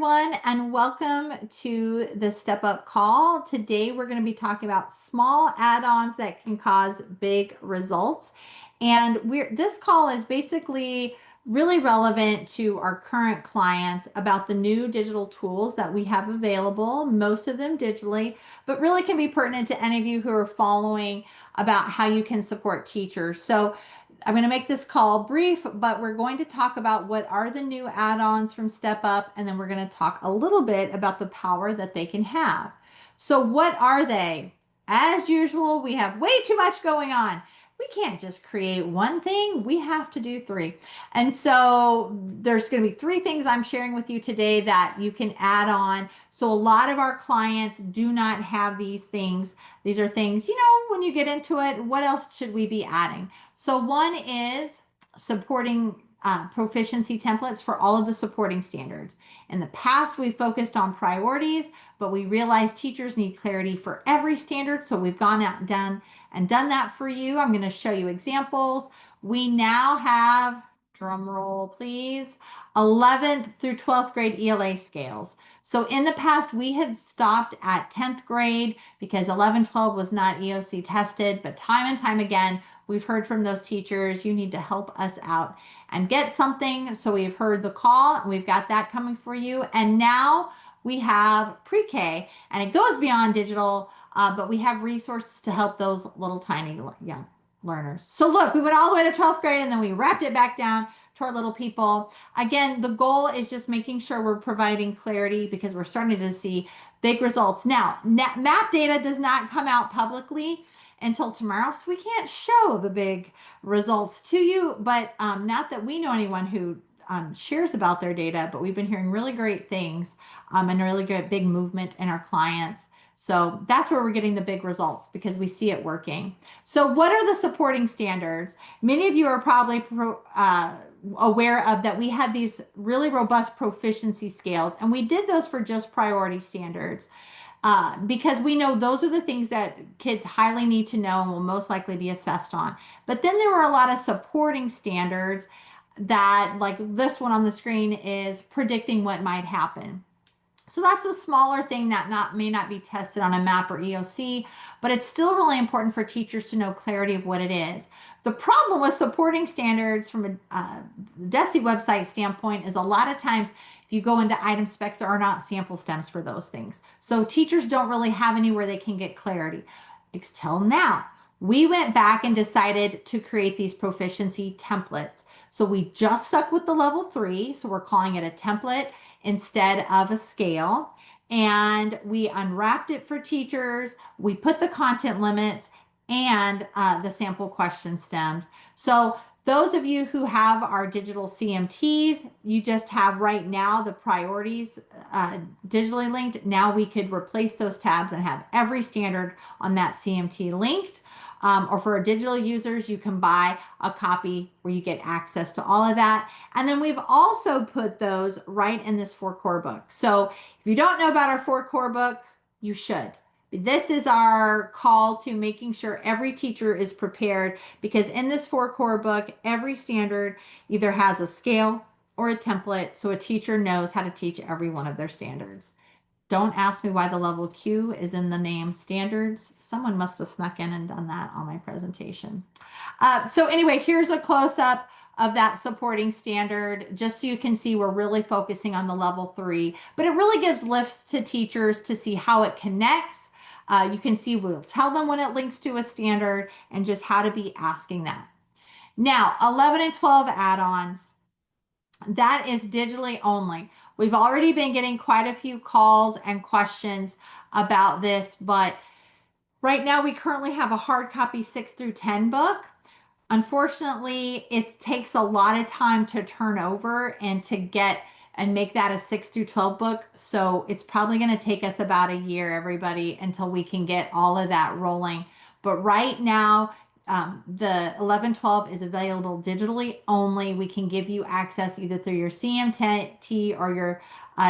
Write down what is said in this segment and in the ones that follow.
everyone, and welcome to the Step Up call. Today, we're going to be talking about small add-ons that can cause big results. And this call is basically really relevant to our current clients about the new digital tools that we have available, most of them digitally, but really can be pertinent to any of you who are following about how you can support teachers. So I'm going to make this call brief, but we're going to talk about what are the new add-ons from StepUp, and then we're going to talk a little bit about the power that they can have. So what are they? As usual, we have way too much going on. We can't just create one thing. We have to do three. And so there's going to be three things I'm sharing with you today that you can add on. So a lot of our clients do not have these things. These are things, when you get into it, what else should we be adding? So one is supporting proficiency templates for all of the supporting standards. In the past, we focused on priorities, but we realized teachers need clarity for every standard. So we've gone out and done that for you. I'm going to show you examples. We now have, drum roll please, 11th through 12th grade ELA scales. So in the past, we had stopped at 10th grade because 11, 12 was not EOC tested, but time and time again, we've heard from those teachers, you need to help us out and get something. So we've heard the call, and we've got that coming for you. And now we have pre-K, and it goes beyond digital, but we have resources to help those little tiny young learners. So look, we went all the way to 12th grade, and then we wrapped it back down to our little people. Again, the goal is just making sure we're providing clarity because we're starting to see big results. Now, map data does not come out publicly until tomorrow, so we can't show the big results to you, but not that we know anyone who shares about their data, but we've been hearing really great things and a really good big movement in our clients. So that's where we're getting the big results because we see it working. So what are the supporting standards? Many of you are probably aware of that we have these really robust proficiency scales, and we did those for just priority standards. Because we know those are the things that kids highly need to know and will most likely be assessed on. But then there were a lot of supporting standards that, like this one on the screen, is predicting what might happen. So that's a smaller thing that may not be tested on a map or EOC, but it's still really important for teachers to know clarity of what it is. The problem with supporting standards from a DESE website standpoint is a lot of times if you go into item specs, there are not sample stems for those things. So teachers don't really have anywhere they can get clarity. Until now, we went back and decided to create these proficiency templates. So we just stuck with the level 3. So we're calling it a template instead of a scale. And we unwrapped it for teachers. We put the content limits and the sample question stems. So those of you who have our digital CMTs, you just have right now the priorities digitally linked. Now we could replace those tabs and have every standard on that CMT linked. Or for our digital users, you can buy a copy where you get access to all of that. And then we've also put those right in this 4-core book. So if you don't know about our 4-core book, you should. This is our call to making sure every teacher is prepared because in this 4-core book, every standard either has a scale or a template so a teacher knows how to teach every one of their standards. Don't ask me why the level Q is in the name standards. Someone must have snuck in and done that on my presentation. So anyway, here's a close-up of that supporting standard, just so you can see we're really focusing on the level 3, but it really gives lifts to teachers to see how it connects. You can see we'll tell them when it links to a standard and just how to be asking that. Now, 11 and 12 add-ons. That is digitally only. We've already been getting quite a few calls and questions about this, but right now we currently have a hard copy 6 through 10 book. Unfortunately, it takes a lot of time to turn over and to get and make that a 6 through 12 book. So it's probably going to take us about a year, everybody, until we can get all of that rolling. But right now, the 11-12 is available digitally only. We can give you access either through your CMT or your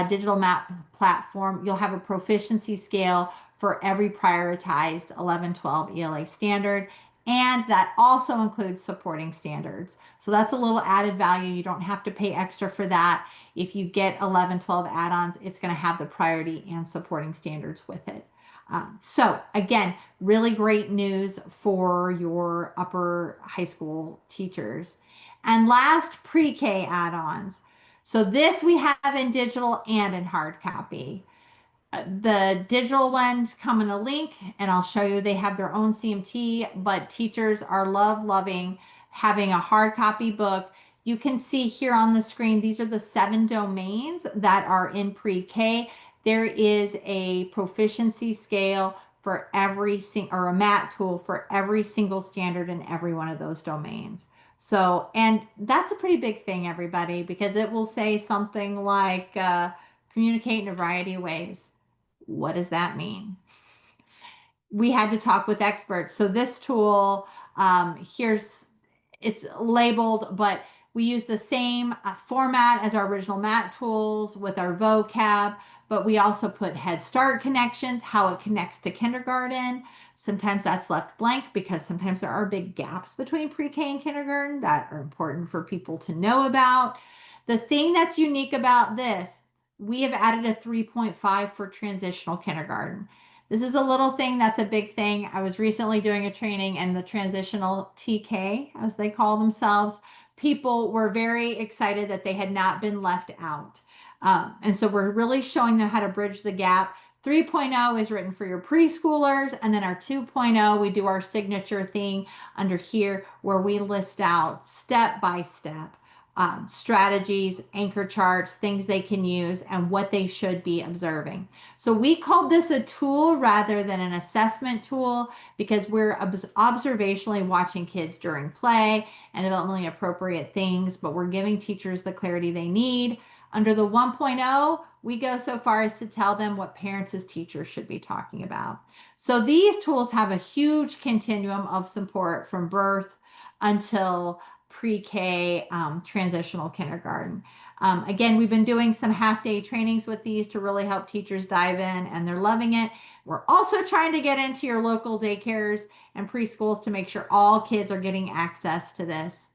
digital map platform. You'll have a proficiency scale for every prioritized 11-12 ELA standard. And that also includes supporting standards. So that's a little added value. You don't have to pay extra for that. If you get 11, 12 add-ons, it's going to have the priority and supporting standards with it. So again, really great news for your upper high school teachers. And last, pre-K add-ons. So this we have in digital and in hard copy. The digital ones come in a link, and I'll show you they have their own CMT, but teachers are loving having a hard copy book. You can see here on the screen, these are the 7 domains that are in pre-K. There is a proficiency scale for every or a MAT tool for every single standard in every one of those domains. So, and that's a pretty big thing, everybody, because it will say something like communicate in a variety of ways. What does that mean? We had to talk with experts. So this tool, it's labeled, but we use the same format as our original MAT tools with our vocab, but we also put Head Start connections, how it connects to kindergarten. Sometimes that's left blank because sometimes there are big gaps between pre-K and kindergarten that are important for people to know about. The thing that's unique about this, we have added a 3.5 for transitional kindergarten. This is a little thing that's a big thing. I was recently doing a training, and the transitional TK, as they call themselves, people were very excited that they had not been left out. And so we're really showing them how to bridge the gap. 3.0 is written for your preschoolers, and then our 2.0, we do our signature thing under here where we list out step by step strategies, anchor charts, things they can use, and what they should be observing. So we called this a tool rather than an assessment tool because we're observationally watching kids during play and developmentally appropriate things, but we're giving teachers the clarity they need. Under the 1.0, we go so far as to tell them what parents as teachers should be talking about. So these tools have a huge continuum of support from birth until pre-K transitional kindergarten. Again, we've been doing some half-day trainings with these to really help teachers dive in, and they're loving it. We're also trying to get into your local daycares and preschools to make sure all kids are getting access to this.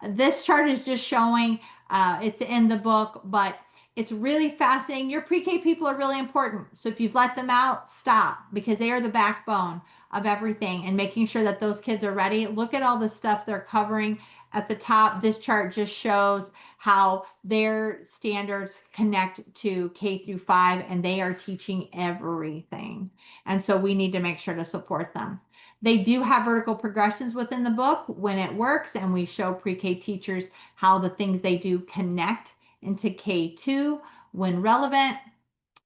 This chart is just showing, it's in the book, but it's really fascinating. Your pre-K people are really important. So if you've let them out, stop, because they are the backbone of everything and making sure that those kids are ready. Look at all the stuff they're covering at the top. This chart just shows how their standards connect to K through 5, and they are teaching everything. And so we need to make sure to support them. They do have vertical progressions within the book when it works, and we show pre-K teachers how the things they do connect into K2 when relevant.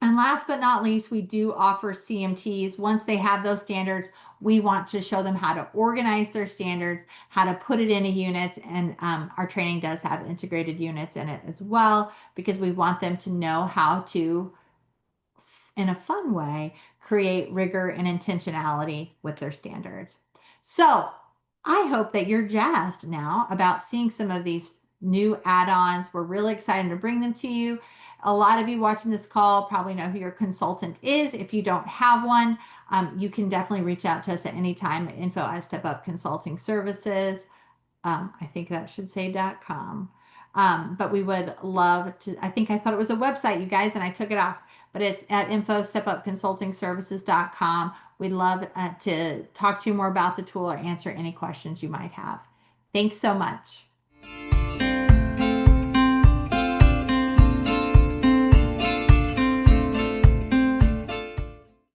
And last but not least, we do offer CMTs. Once they have those standards, we want to show them how to organize their standards, how to put it into units, and our training does have integrated units in it as well, because we want them to know how to, in a fun way, create rigor and intentionality with their standards. So I hope that you're jazzed now about seeing some of these new add-ons. We're really excited to bring them to you. A lot of you watching this call probably know who your consultant is. If you don't have one, you can definitely reach out to us at any time at info at StepUp Consulting Services. I think that should say .com. But we would love to, I thought it was a website, you guys, and I took it off, but it's at info stepupconsultingservices.com. We'd love to talk to you more about the tool or answer any questions you might have. Thanks so much.